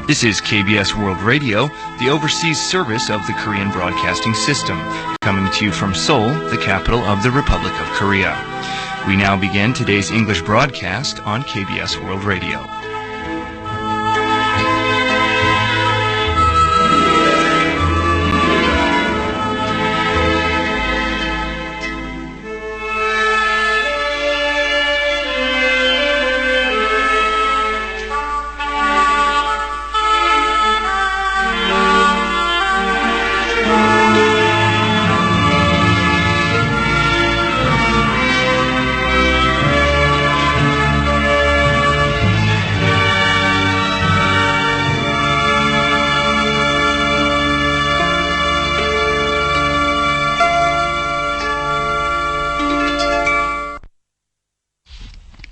This is KBS World Radio, the overseas service of the Korean Broadcasting System, coming to you from Seoul, the capital of the Republic of Korea. We now begin today's English broadcast on KBS World Radio.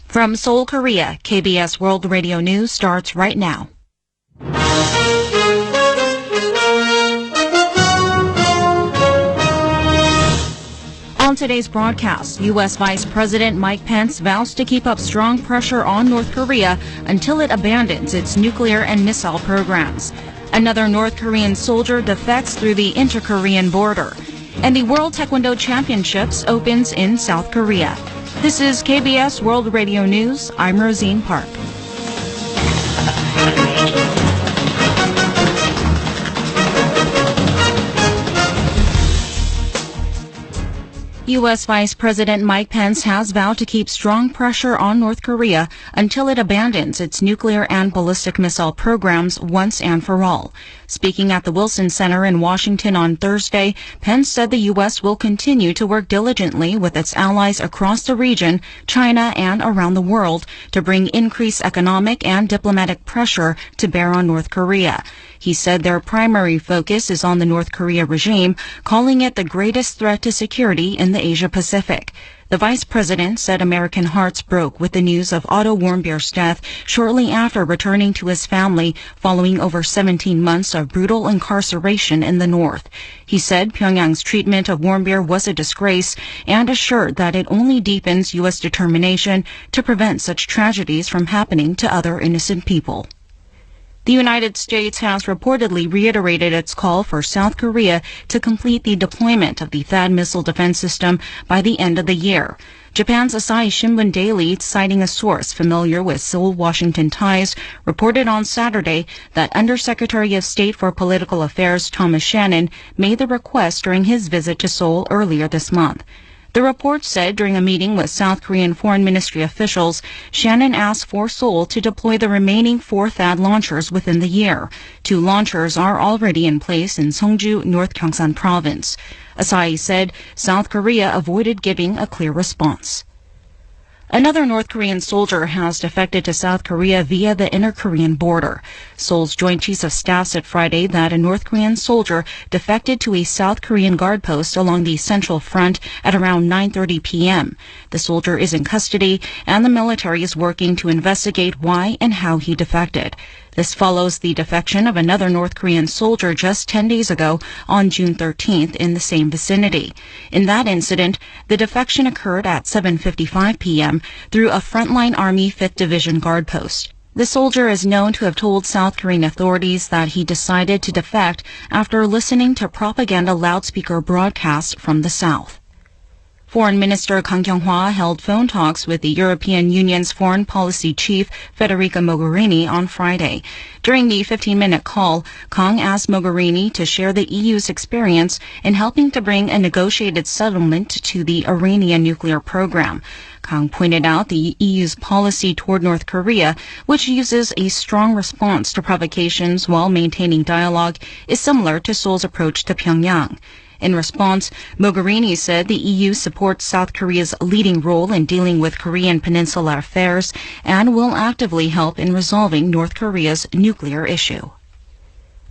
From Seoul, Korea, KBS World Radio News starts right now. On today's broadcast, U.S. Vice President Mike Pence vows to keep up strong pressure on North Korea until it abandons its nuclear and missile programs. Another North Korean soldier defects through the inter-Korean border. And the World Taekwondo Championships opens in South Korea. This is KBS World Radio News. I'm Rosine Park. U.S. Vice President Mike Pence has vowed to keep strong pressure on North Korea until it abandons its nuclear and ballistic missile programs once and for all. Speaking at the Wilson Center in Washington on Thursday, Pence said the U.S. will continue to work diligently with its allies across the region, China, and around the world to bring increased economic and diplomatic pressure to bear on North Korea. He said their primary focus is on the North Korea regime, calling it the greatest threat to security in the Asia-Pacific. The vice president said American hearts broke with the news of Otto Warmbier's death shortly after returning to his family following over 17 months of brutal incarceration in the north. He said Pyongyang's treatment of Warmbier was a disgrace and assured that it only deepens U.S. determination to prevent such tragedies from happening to other innocent people. The United States has reportedly reiterated its call for South Korea to complete the deployment of the THAAD missile defense system by the end of the year. Japan's Asahi Shimbun Daily, citing a source familiar with Seoul-Washington ties, reported on Saturday that Undersecretary of State for Political Affairs Thomas Shannon made the request during his visit to Seoul earlier this month. The report said during a meeting with South Korean Foreign Ministry officials, Shannon asked for Seoul to deploy the remaining 4 THAAD launchers within the year. 2 launchers are already in place in Seongju, North Gyeongsang Province. Asahi said South Korea avoided giving a clear response. Another North Korean soldier has defected to South Korea via the inter-Korean border. Seoul's Joint Chiefs of Staff said Friday that a North Korean soldier defected to a South Korean guard post along the Central Front at around 9:30 p.m. The soldier is in custody, and the military is working to investigate why and how he defected. This follows the defection of another North Korean soldier just 10 days ago on June 13th in the same vicinity. In that incident, the defection occurred at 7:55 p.m. through a frontline Army 5th Division guard post. The soldier is known to have told South Korean authorities that he decided to defect after listening to propaganda loudspeaker broadcasts from the South. Foreign Minister Kang Kyung-hwa held phone talks with the European Union's foreign policy chief, Federica Mogherini, on Friday. During the 15-minute call, Kang asked Mogherini to share the EU's experience in helping to bring a negotiated settlement to the Iranian nuclear program. Kang pointed out the EU's policy toward North Korea, which uses a strong response to provocations while maintaining dialogue, is similar to Seoul's approach to Pyongyang. In response, Mogherini said the EU supports South Korea's leading role in dealing with Korean Peninsula affairs and will actively help in resolving North Korea's nuclear issue.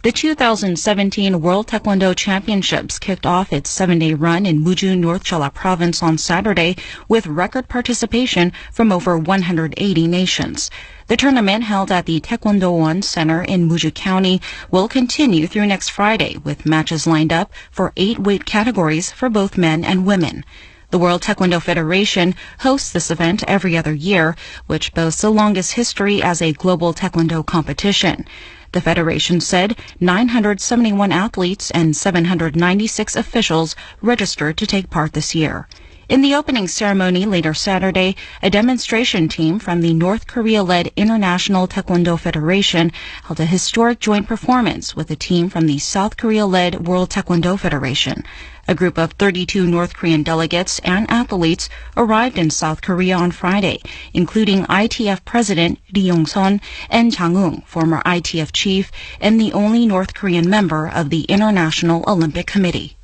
The 2017 World Taekwondo Championships kicked off its 7-day run in Muju, North Jeolla Province on Saturday with record participation from over 180 nations. The tournament, held at the Taekwondo One Center in Muju County, will continue through next Friday with matches lined up for 8 weight categories for both men and women. The World Taekwondo Federation hosts this event every other year, which boasts the longest history as a global taekwondo competition. The federation said 971 athletes and 796 officials registered to take part this year. In the opening ceremony later Saturday, a demonstration team from the North Korea-led International Taekwondo Federation held a historic joint performance with a team from the South Korea-led World Taekwondo Federation. A group of 32 North Korean delegates and athletes arrived in South Korea on Friday, including ITF President Lee Yong-sun and Jang-eung, former ITF chief and the only North Korean member of the International Olympic Committee.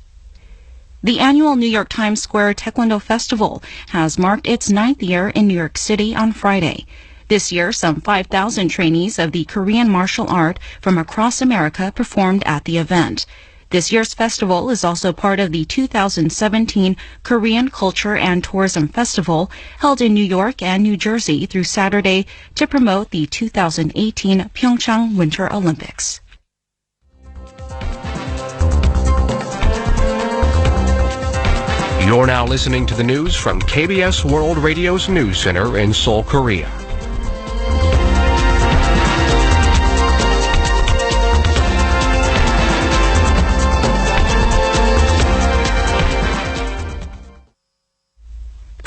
The annual New York Times Square Taekwondo Festival has marked its 9th year in New York City on Friday. This year, some 5,000 trainees of the Korean martial art from across America performed at the event. This year's festival is also part of the 2017 Korean Culture and Tourism Festival, held in New York and New Jersey through Saturday to promote the 2018 Pyeongchang Winter Olympics. You're now listening to the news from KBS World Radio's News Center in Seoul, Korea.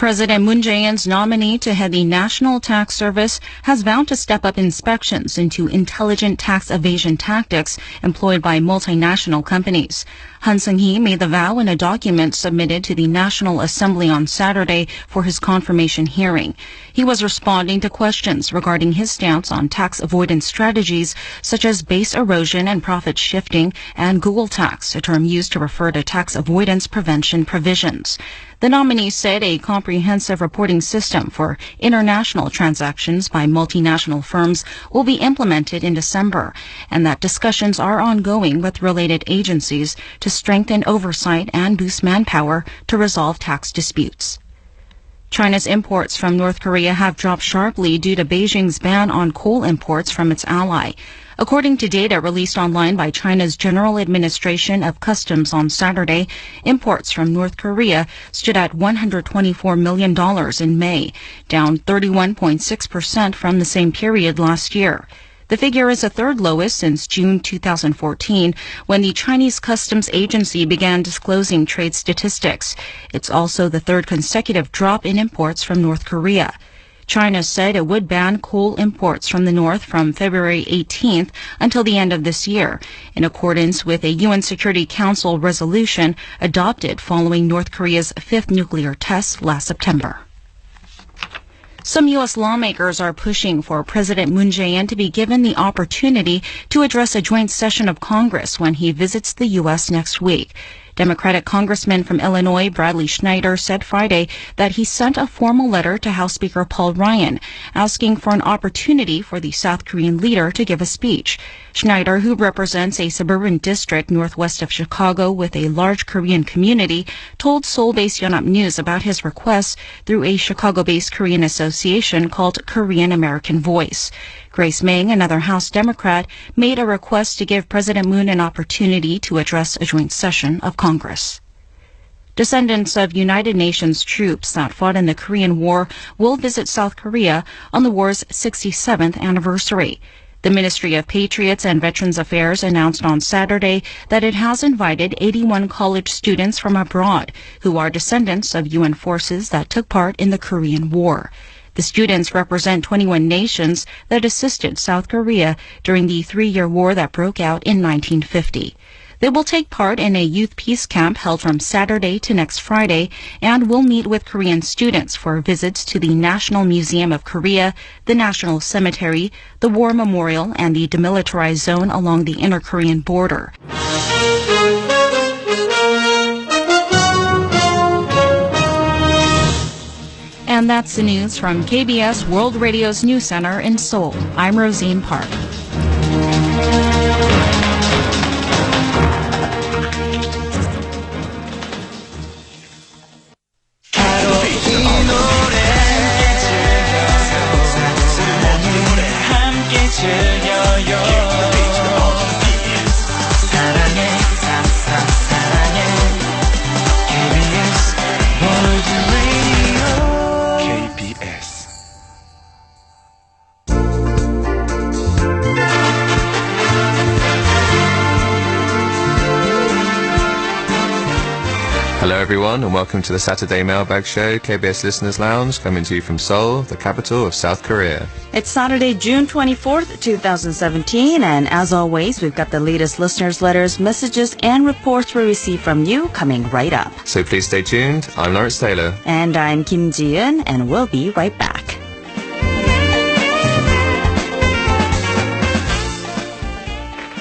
President Moon Jae-in's nominee to head the National Tax Service has vowed to step up inspections into intelligent tax evasion tactics employed by multinational companies. Han Seung-hee made the vow in a document submitted to the National Assembly on Saturday for his confirmation hearing. He was responding to questions regarding his stance on tax avoidance strategies such as base erosion and profit shifting and Google tax, a term used to refer to tax avoidance prevention provisions. The nominee said a comprehensive reporting system for international transactions by multinational firms will be implemented in December, and that discussions are ongoing with related agencies to strengthen oversight and boost manpower to resolve tax disputes. China's imports from North Korea have dropped sharply due to Beijing's ban on coal imports from its ally. According to data released online by China's General Administration of Customs on Saturday, imports from North Korea stood at $124 million in May, down 31.6% from the same period last year. The figure is the third lowest since June 2014, when the Chinese Customs Agency began disclosing trade statistics. It's also the third consecutive drop in imports from North Korea. China said it would ban coal imports from the north from February 18th until the end of this year, in accordance with a UN Security Council resolution adopted following North Korea's fifth nuclear test last September. Some U.S. lawmakers are pushing for President Moon Jae-in to be given the opportunity to address a joint session of Congress when he visits the U.S. next week. Democratic Congressman from Illinois, Bradley Schneider, said Friday that he sent a formal letter to House Speaker Paul Ryan asking for an opportunity for the South Korean leader to give a speech. Schneider, who represents a suburban district northwest of Chicago with a large Korean community, told Seoul-based Yonhap News about his request through a Chicago-based Korean association called Korean American Voice. Grace Meng, another House Democrat, made a request to give President Moon an opportunity to address a joint session of Congress. Descendants of United Nations troops that fought in the Korean War will visit South Korea on the war's 67th anniversary. The Ministry of Patriots and Veterans Affairs announced on Saturday that it has invited 81 college students from abroad who are descendants of UN forces that took part in the Korean War. The students represent 21 nations that assisted South Korea during the three-year war that broke out in 1950. They will take part in a youth peace camp held from Saturday to next Friday and will meet with Korean students for visits to the National Museum of Korea, the National Cemetery, the War Memorial, and the demilitarized zone along the inter-Korean border. And that's the news from KBS World Radio's News Center in Seoul. I'm Rosine Park. everyone, and welcome to the Saturday Mailbag Show, KBS Listeners Lounge, coming to you from Seoul, the capital of South Korea. It's Saturday, June 24th, 2017, and as always, we've got the latest listeners' letters, messages, and reports we received from you coming right up. So please stay tuned. I'm Lawrence Taylor. And I'm Kim Ji-eun, and we'll be right back.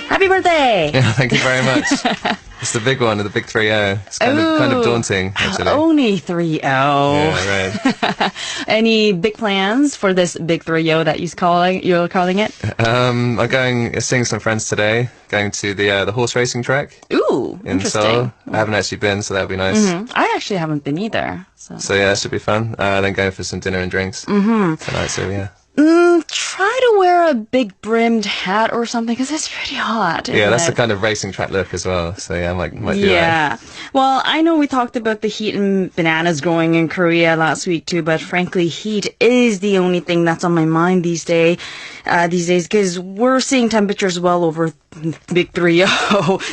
Happy birthday! Yeah, thank you very much. It's the big one, the big 3-0. It's kind of daunting, actually. Only 3-0. Yeah, right. Any big plans for this big 3-0 that you're calling it? I'm going seeing some friends today, going to the horse racing track. Ooh, in interesting. Seoul. I haven't actually been, so that'll be nice. Mm-hmm. I actually haven't been either. So yeah, that should be fun. Then going for some dinner and drinks tonight, so yeah. Try to wear a big brimmed hat or something, because it's pretty hot. Yeah, that's the kind of racing track look as well. So yeah, I might do that. Yeah. Well, I know we talked about the heat and bananas growing in Korea last week too, but frankly, heat is the only thing that's on my mind these days, because we're seeing temperatures well over big 30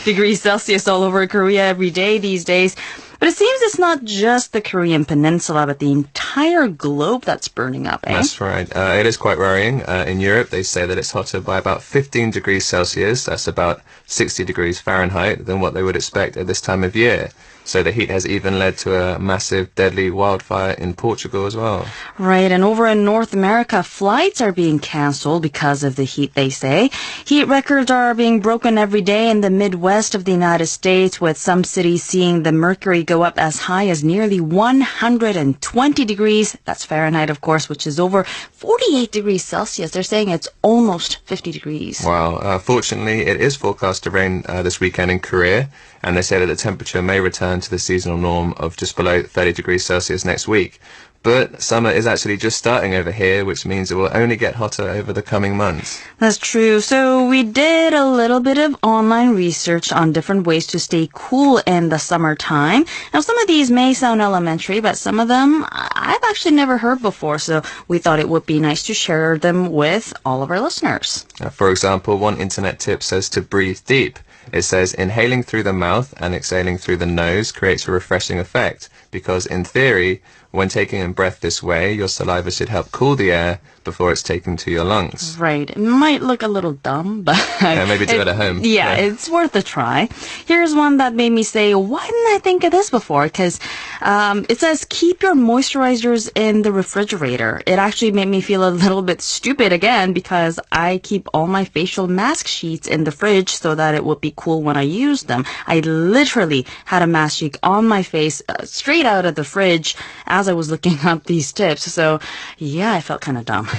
degrees Celsius all over Korea every day these days. But it seems it's not just the Korean peninsula, but the entire globe that's burning up, eh? That's right. It is quite worrying. In Europe, they say that it's hotter by about 15 degrees Celsius, that's about 60 degrees Fahrenheit, than what they would expect at this time of year. So the heat has even led to a massive, deadly wildfire in Portugal as well. Right, and over in North America, flights are being canceled because of the heat, they say. Heat records are being broken every day in the Midwest of the United States, with some cities seeing the mercury go up as high as nearly 120 degrees. That's Fahrenheit, of course, which is over 48 degrees Celsius. They're saying it's almost 50 degrees. Wow. Fortunately, it is forecast to rain this weekend in Korea, and they say that the temperature may return to the seasonal norm of just below 30 degrees Celsius next week. But summer is actually just starting over here, which means it will only get hotter over the coming months. That's true. So we did a little bit of online research on different ways to stay cool in the summertime. Now, some of these may sound elementary, but some of them I've actually never heard before. So we thought it would be nice to share them with all of our listeners. For example, one internet tip says to breathe deep. It says inhaling through the mouth and exhaling through the nose creates a refreshing effect, because in theory, when taking in breath this way, your saliva should help cool the air before it's taken to your lungs. Right. It might look a little dumb, but yeah, maybe do it at home. Yeah, it's worth a try. Here's one that made me say, why didn't I think of this before? Because it says keep your moisturizers in the refrigerator. It actually made me feel a little bit stupid again, because I keep all my facial mask sheets in the fridge so that it would be cool when I use them. I literally had a mask sheet on my face straight out of the fridge as I was looking up these tips. So yeah, I felt kind of dumb.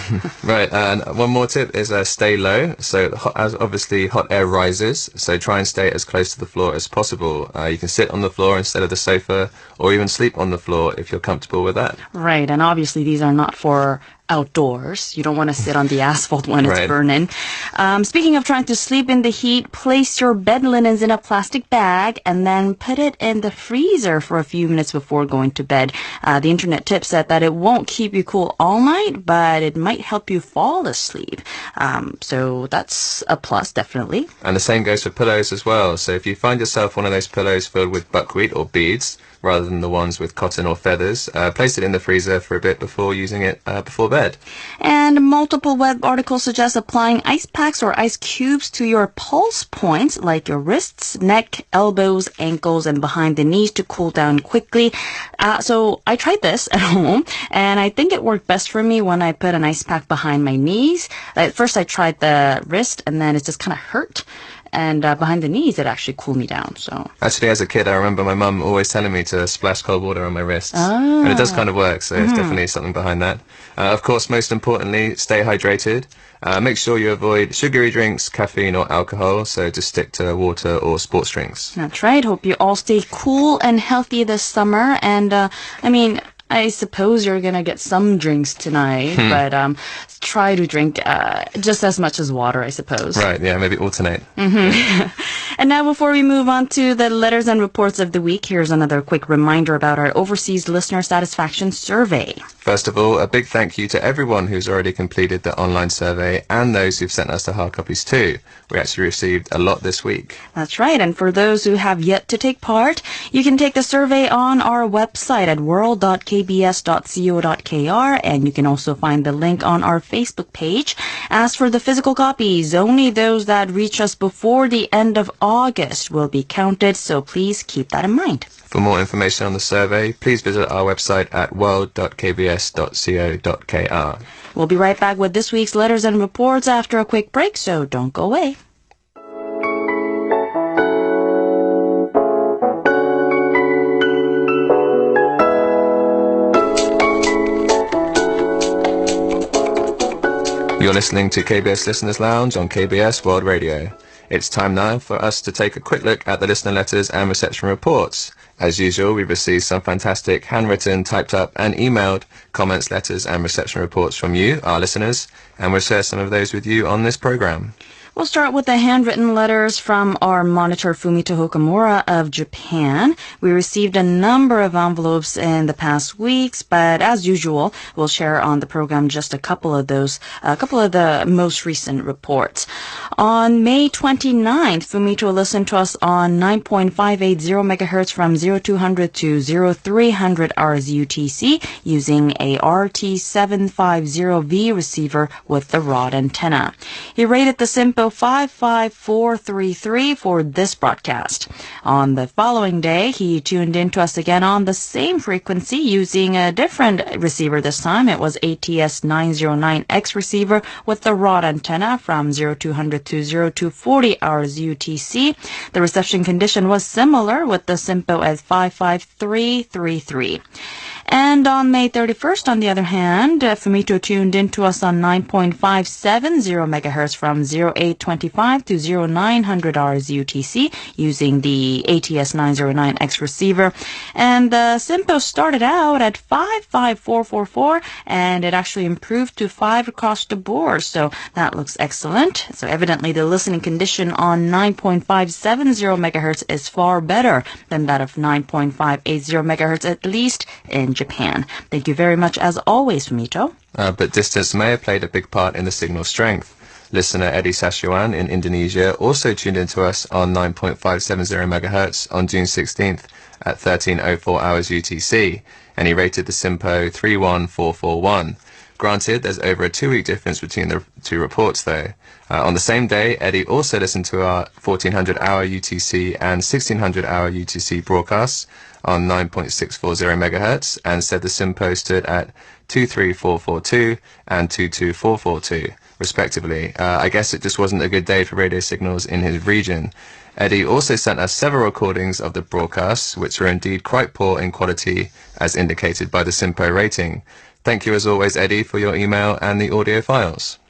Right, and one more tip is stay low. So as obviously hot air rises, so try and stay as close to the floor as possible. You can sit on the floor instead of the sofa, or even sleep on the floor if you're comfortable with that. Right, and obviously these are not for outdoors. You don't want to sit on the asphalt when it's burning. Speaking of trying to sleep in the heat, place your bed linens in a plastic bag and then put it in the freezer for a few minutes before going to bed. The internet tip said that it won't keep you cool all night, but it might help you fall asleep. So that's a plus, definitely. And the same goes for pillows as well. So if you find yourself one of those pillows filled with buckwheat or beads, rather than the ones with cotton or feathers, place it in the freezer for a bit before using it before bed. And multiple web articles suggest applying ice packs or ice cubes to your pulse points, like your wrists, neck, elbows, ankles, and behind the knees to cool down quickly. So I tried this at home, and I think it worked best for me when I put an ice pack behind my knees. At first I tried the wrist, and then it just kind of hurt. And behind the knees, it actually cooled me down. So actually, as a kid, I remember my mum always telling me to splash cold water on my wrists. And it does kind of work, so it's definitely something behind that. Of course, most importantly, stay hydrated. Make sure you avoid sugary drinks, caffeine, or alcohol, so just stick to water or sports drinks. That's right. Hope you all stay cool and healthy this summer. And, I suppose you're gonna get some drinks tonight, but try to drink just as much as water, I suppose. Right, yeah, maybe alternate. And now before we move on to the letters and reports of the week, here's another quick reminder about our overseas listener satisfaction survey. First of all, a big thank you to everyone who's already completed the online survey and those who've sent us the hard copies too. We actually received a lot this week. That's right. And for those who have yet to take part, you can take the survey on our website at world.kbs.co.kr, and you can also find the link on our Facebook page. As for the physical copies, only those that reach us before the end of August will be counted, so please keep that in mind. For more information on the survey, please visit our website at world.kbs.co.kr. We'll be right back with this week's letters and reports after a quick break, so don't go away. You're listening to KBS Listeners Lounge on KBS World Radio. It's time now for us to take a quick look at the listener letters and reception reports. As usual, we've received some fantastic handwritten, typed up and emailed comments, letters and reception reports from you, our listeners, and we'll share some of those with you on this program. We'll start with the handwritten letters from our monitor Fumito Hokamura of Japan. We received a number of envelopes in the past weeks, but as usual, we'll share on the program just a couple of the most recent reports. On May 29th, Fumito listened to us on 9.580 megahertz from 0200 to 0300 hours UTC using a RT750V receiver with the rod antenna. He rated the SIMPO 55433 for this broadcast. On the following day, he tuned in to us again on the same frequency using a different receiver this time. It was ATS 909X receiver with the rod antenna from 0200 to 0240 hours UTC. The reception condition was similar with the SIMPO at 55333. And on May 31st, on the other hand, Fumito tuned in to us on 9.570 megahertz from 0825 to 0900 hours UTC using the ATS 909X receiver. And the SIMPO started out at 55444, and it actually improved to 5 across the board. So that looks excellent. So evidently the listening condition on 9.570 megahertz is far better than that of 9.580 megahertz, at least in Japan. Thank you very much as always, Fumito. But distance may have played a big part in the signal strength. Listener Eddie Sashuan in Indonesia also tuned in to us on 9.570 megahertz on June 16th at 1304 hours UTC, and he rated the SIMPO 31441. Granted, there's over a 2-week difference between the two reports, though. On the same day, Eddie also listened to our 1400-hour UTC and 1600-hour UTC broadcasts on 9.640 megahertz and said the SIMPO stood at 23442 and 22442, respectively. I guess it just wasn't a good day for radio signals in his region. Eddie also sent us several recordings of the broadcasts, which were indeed quite poor in quality, as indicated by the SIMPO rating. Thank you as always, Eddie, for your email and the audio files.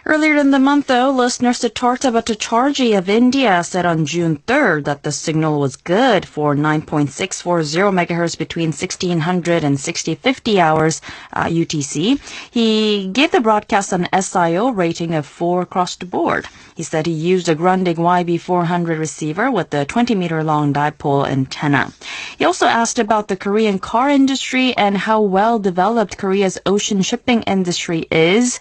Earlier in the month, though, listener Siddhartha Bhattacharjee of India said on June 3rd that the signal was good for 9.640 megahertz between 1600 and 6050 hours UTC. He gave the broadcast an SIO rating of 4 across the board. He said he used a Grundig YB400 receiver with the 20-meter-long dipole antenna. He also asked about the Korean car industry and how well developed Korea's ocean shipping industry is.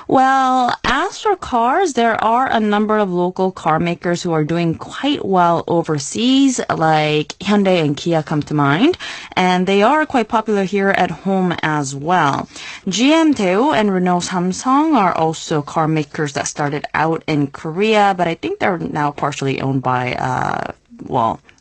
Well, as for cars, there are a number of local car makers who are doing quite well overseas, like Hyundai and Kia come to mind, and they are quite popular here at home as well. GM Daewoo and Renault Samsung are also car makers that started out in Korea, but I think they're now partially owned by,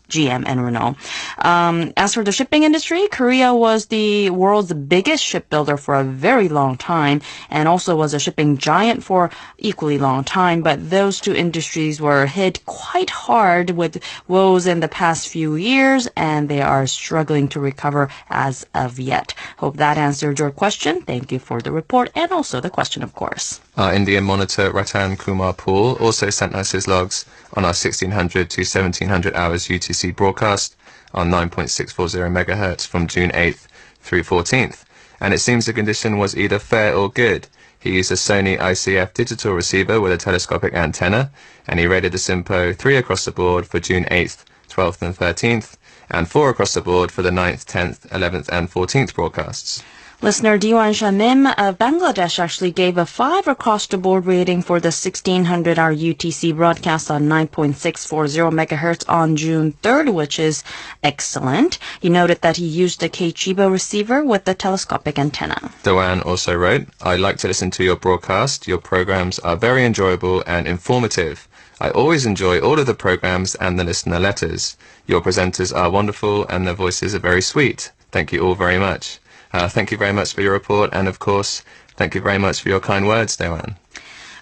GM and Renault. As for the shipping industry, Korea was the world's biggest shipbuilder for a very long time and also was a shipping giant for equally long time. But those two industries were hit quite hard with woes in the past few years, and they are struggling to recover as of yet. Hope that answered your question. Thank you for the report and also the question, of course. Our Indian monitor Ratan Kumar Pool also sent us his logs on our 1600 to 1700 hours UTC broadcast on 9.640 megahertz from June 8th, through 14th, and it seems the condition was either fair or good. He used a Sony ICF digital receiver with a telescopic antenna, and he rated the SINPO 3 across the board for June 8th, 12th and 13th, and 4 across the board for the 9th, 10th, 11th and 14th broadcasts. Listener Diwan Shamim of Bangladesh actually gave a 5 across-the-board rating for the 1600-hour UTC broadcast on 9.640 megahertz on June 3rd, which is excellent. He noted that he used a K-Chiba receiver with the telescopic antenna. Doan also wrote, I like to listen to your broadcast. Your programs are very enjoyable and informative. I always enjoy all of the programs and the listener letters. Your presenters are wonderful and their voices are very sweet. Thank you all very much. Thank you very much for your report, and of course, thank you very much for your kind words, Dewan.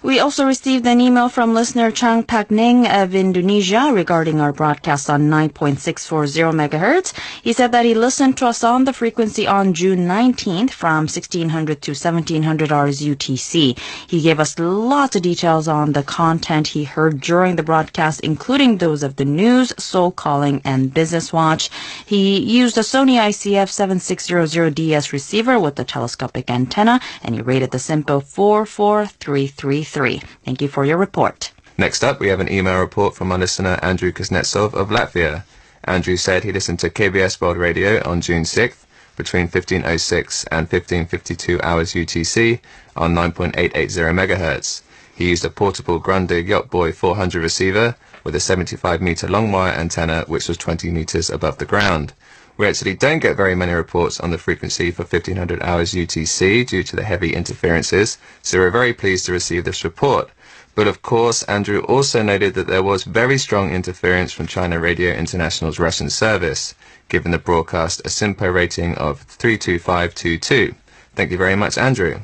We also received an email from listener Chang Pak Ning of Indonesia regarding our broadcast on 9.640 megahertz. He said that he listened to us on the frequency on June 19th from 1600 to 1700 hours UTC. He gave us lots of details on the content he heard during the broadcast, including those of the news, Soul Calling, and Business Watch. He used a Sony ICF 7600DS receiver with the telescopic antenna, and he rated the SINPO 44333. Thank you for your report. Next up, we have an email report from our listener Andrew Kuznetsov of Latvia. Andrew said he listened to KBS World Radio on June 6th between 1506 and 1552 hours UTC on 9.880 megahertz. He used a portable Grundig Yachtboy 400 receiver with a 75-meter long wire antenna which was 20 meters above the ground. We actually don't get very many reports on the frequency for 1500 hours UTC due to the heavy interferences, so we're very pleased to receive this report. But of course, Andrew also noted that there was very strong interference from China Radio International's Russian service, giving the broadcast a SINPO rating of 32522. Thank you very much, Andrew.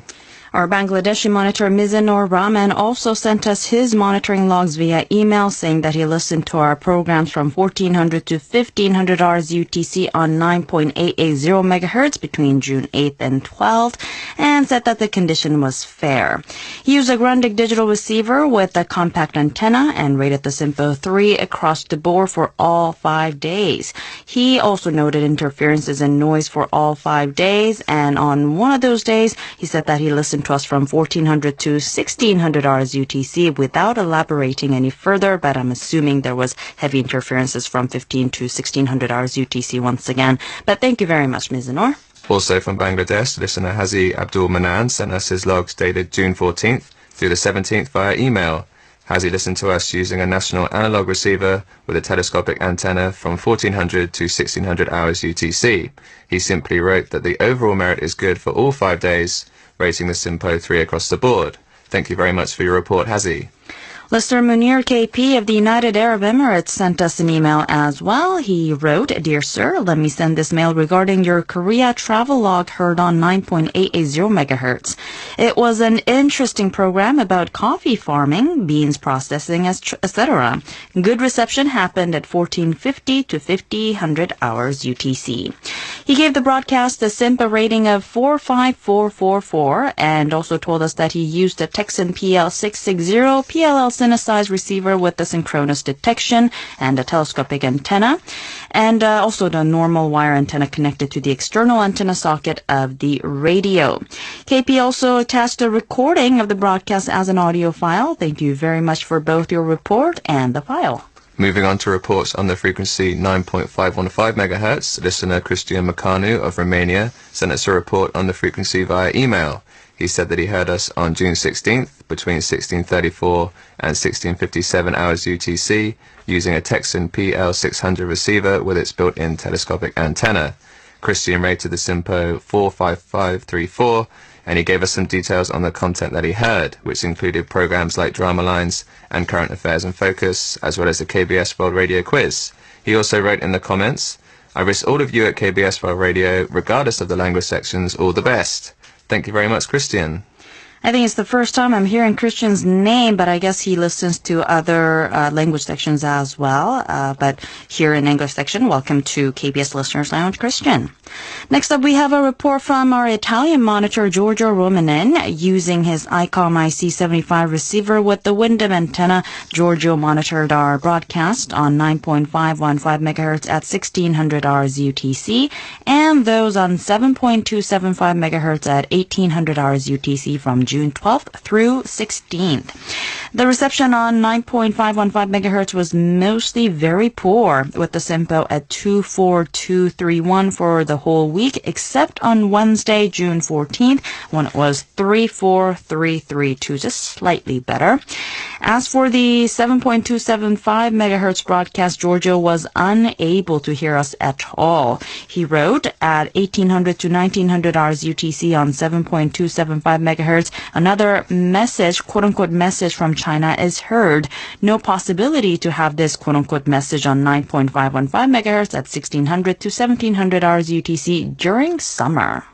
Our Bangladeshi monitor Mizanur Rahman also sent us his monitoring logs via email, saying that he listened to our programs from 1400 to 1500 hours UTC on 9.880 megahertz between June 8th and 12th, and said that the condition was fair. He used a Grundig digital receiver with a compact antenna and rated the SINPO 3 across the board for all 5 days. He also noted interferences and noise for all 5 days, and on one of those days, he said that he listened to us from 1400 to 1600 hours UTC without elaborating any further, but I'm assuming there was heavy interferences from 15 to 1600 hours UTC once again. But thank you very much, Mizanur. Also from Bangladesh, listener Hazi Abdul Manan sent us his logs dated June 14th through the 17th via email. Hazi listened to us using a national analog receiver with a telescopic antenna from 1400 to 1600 hours UTC. He simply wrote that the overall merit is good for all 5 days, rating the SINPO 3 across the board. Thank you very much for your report, Hazi. Listener Munir KP of the United Arab Emirates sent us an email as well. He wrote, Dear Sir, let me send this mail regarding your Korea travel log heard on 9.880 megahertz. It was an interesting program about coffee farming, beans processing, etc. Good reception happened at 1450 to 1500 hours UTC. He gave the broadcast a SINPO rating of 45444 and also told us that he used a Texan PL660 PLL synthesized receiver with the synchronous detection and a telescopic antenna, and also the normal wire antenna connected to the external antenna socket of the radio. KP also attached a recording of the broadcast as an audio file. Thank you very much for both your report and the file. Moving on to reports on the frequency 9.515 MHz, listener Christian Macanu of Romania sent us a report on the frequency via email. He said that he heard us on June 16th between 1634 and 1657 hours UTC using a Texan PL600 receiver with its built-in telescopic antenna. Christian rated the SINPO 45534, and he gave us some details on the content that he heard, which included programs like Drama Lines and Current Affairs in Focus, as well as the KBS World Radio quiz. He also wrote in the comments, I wish all of you at KBS World Radio, regardless of the language sections, all the best. Thank you very much, Christian. I think it's the first time I'm hearing Christian's name, but I guess he listens to other language sections as well. But here in English section, welcome to KBS Listeners Lounge, Christian. Next up, we have a report from our Italian monitor, Giorgio Romanin. Using his ICOM IC75 receiver with the Wyndham antenna, Giorgio monitored our broadcast on 9.515 MHz at 1600 hours UTC, and those on 7.275 MHz at 1800 hours UTC from June 12th through 16th. The reception on 9.515 MHz was mostly very poor, with the SINPO at 24231 for the whole week, except on Wednesday, June 14th, when it was 34332, just slightly better. As for the 7.275 MHz broadcast, Giorgio was unable to hear us at all. He wrote, at 1800 to 1900 hours UTC on 7.275 MHz, another message, quote-unquote message from China is heard. No possibility to have this quote-unquote message on 9.515 MHz at 1600 to 1700 hours UTC during summer.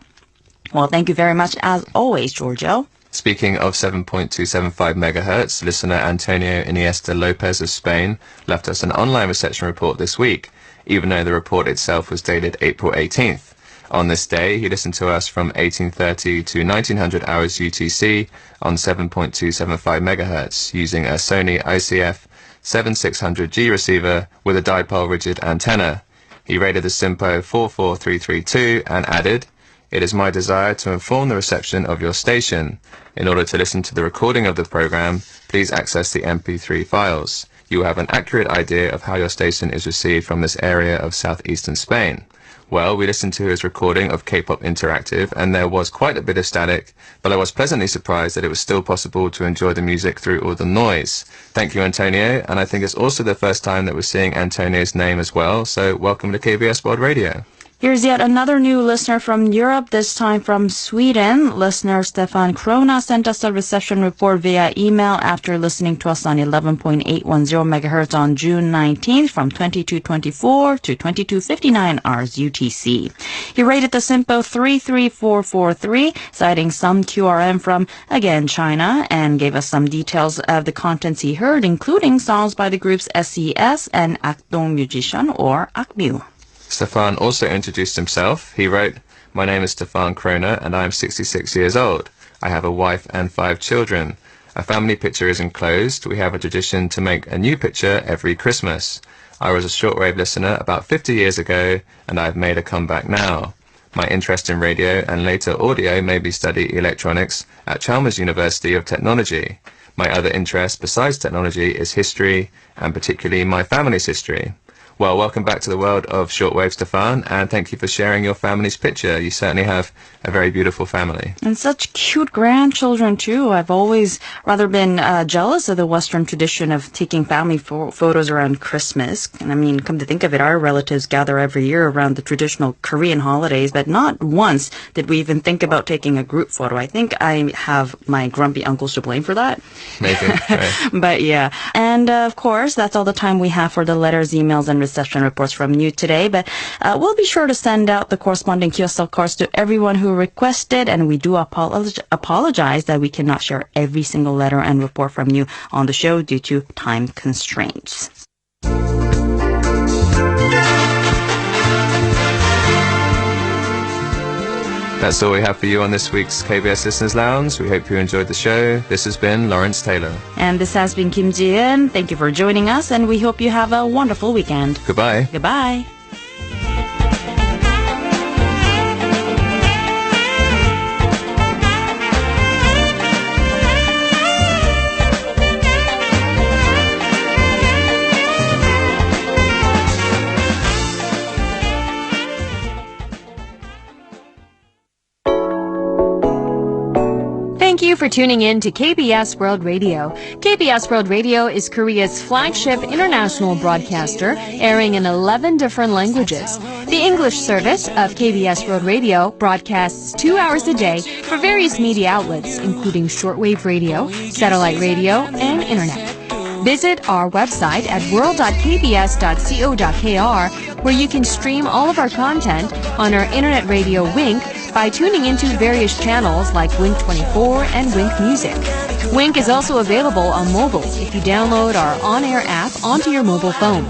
Well, thank you very much as always, Giorgio. Speaking of 7.275 megahertz, listener Antonio Iniesta Lopez of Spain left us an online reception report this week, even though the report itself was dated April 18th. On this day, he listened to us from 1830 to 1900 hours UTC on 7.275 megahertz using a Sony ICF 7600G receiver with a dipole rigid antenna. He rated the SINPO 44332 and added, "It is my desire to inform the reception of your station. In order to listen to the recording of the program, please access the MP3 files. You will have an accurate idea of how your station is received from this area of southeastern Spain." Well, we listened to his recording of K-Pop Interactive, and there was quite a bit of static, but I was pleasantly surprised that it was still possible to enjoy the music through all the noise. Thank you, Antonio, and I think it's also the first time that we're seeing Antonio's name as well, so welcome to KBS World Radio. Here's yet another new listener from Europe, this time from Sweden. Listener Stefan Krona sent us a reception report via email after listening to us on 11.810 MHz on June 19th from 2224 to 2259 hours UTC. He rated the SINPO 33443, citing some QRM from, again, China, and gave us some details of the contents he heard, including songs by the groups SES and Akdong Musician, or Akmu. Stefan also introduced himself. He wrote, "My name is Stefan Krona and I am 66 years old. I have a wife and 5 children. A family picture is enclosed. We have a tradition to make a new picture every Christmas. I was a shortwave listener about 50 years ago and I've made a comeback now. My interest in radio and later audio made me study electronics at Chalmers University of Technology. My other interest besides technology is history, and particularly my family's history." Well, welcome back to the world of shortwave, Stefan, and thank you for sharing your family's picture. You certainly have a very beautiful family. And such cute grandchildren, too. I've always rather been jealous of the Western tradition of taking family photos around Christmas. And I mean, come to think of it, our relatives gather every year around the traditional Korean holidays, but not once did we even think about taking a group photo. I think I have my grumpy uncles to blame for that. Maybe. Right. But yeah. And of course, that's all the time we have for the letters, emails, and reception reports from you today. But we'll be sure to send out the corresponding QSL cards to everyone who requested, and we do apologize that we cannot share every single letter and report from you on the show due to time constraints. That's all we have for you on this week's KBS Listeners Lounge. We hope you enjoyed the show. This has been Lawrence Taylor. And this has been Kim Ji-eun. Thank you for joining us, and we hope you have a wonderful weekend. Goodbye. Goodbye. Thank you for tuning in to KBS World Radio. KBS World Radio is Korea's flagship international broadcaster, airing in 11 different languages. The English service of KBS World Radio broadcasts 2 hours a day for various media outlets, including shortwave radio, satellite radio, and internet. Visit our website at world.kbs.co.kr, where you can stream all of our content on our internet radio Wink by tuning into various channels like Wink 24 and Wink Music. Wink is also available on mobile if you download our on-air app onto your mobile phone.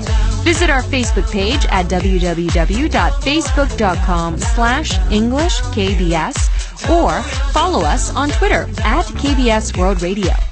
Visit our Facebook page at www.facebook.com/EnglishKBS or follow us on Twitter at KBS World Radio.